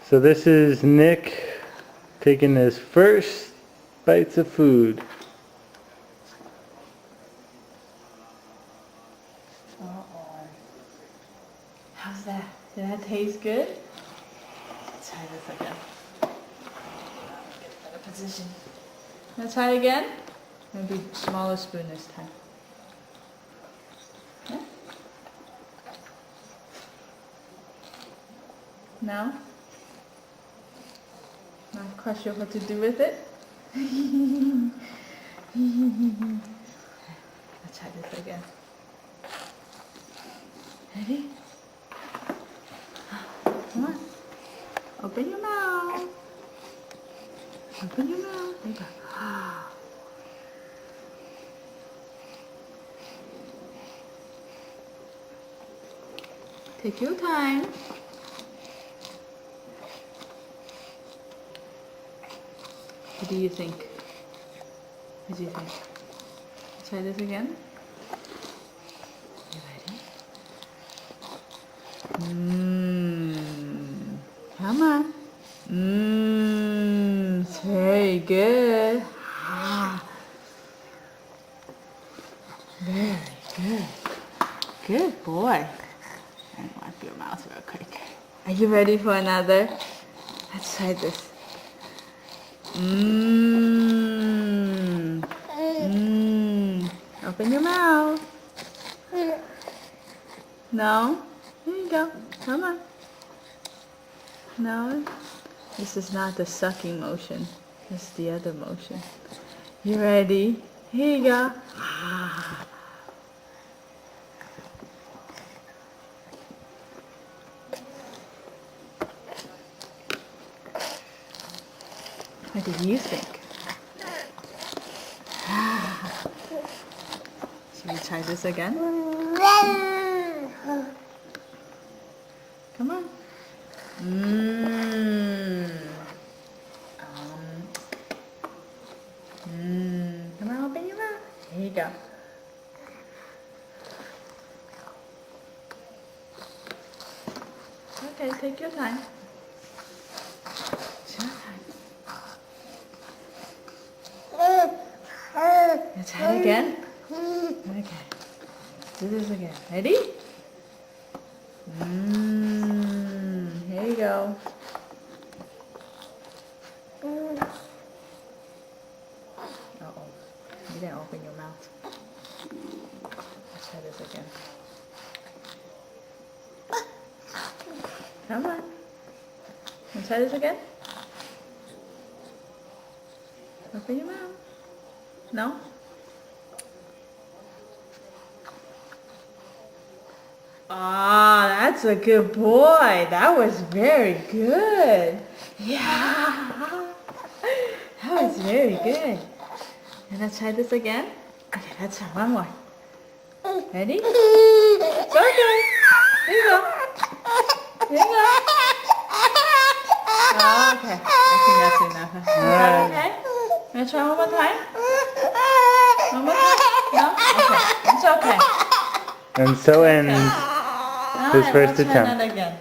So this is Nick taking his first bites of food. Uh-oh. How's that? Did that taste good? Let's try this again. Get a better position. Let's try it again. Maybe smaller spoon this time. Yeah? Now? Not quite sure what to do with it. Let's try this again. Ready? Come on. Open your mouth. Open your mouth. There you go. Take your time. What do you think? What do you think? Try this again. You ready? Come on. It's very good. Very good. Good boy. And wipe your mouth real quick. Are you ready for another? Let's try this. Open your mouth. No? Here you go. Come on. No? This is not the sucking motion. It's the other motion. You ready? Here you go. What do you think? Should we try this again? Come on. Come on, open your mouth. Here you go. Okay, take your time. Let's try it again. Okay. Do this again. Ready? Here you go. Uh-oh. You didn't open your mouth. Let's try this again. Come on. Let's try this again. Open your mouth. No? Ah, that's a good boy. That was very good. Yeah. That was very good. And let's try this again. Okay, let's try one more. Ready? It's okay. Here you go. Here you go. Oh, okay. I think that's enough. Is that okay? Wanna try one more time? One more time? No? Okay. It's okay. And so ends his first Let's try attempt. that again.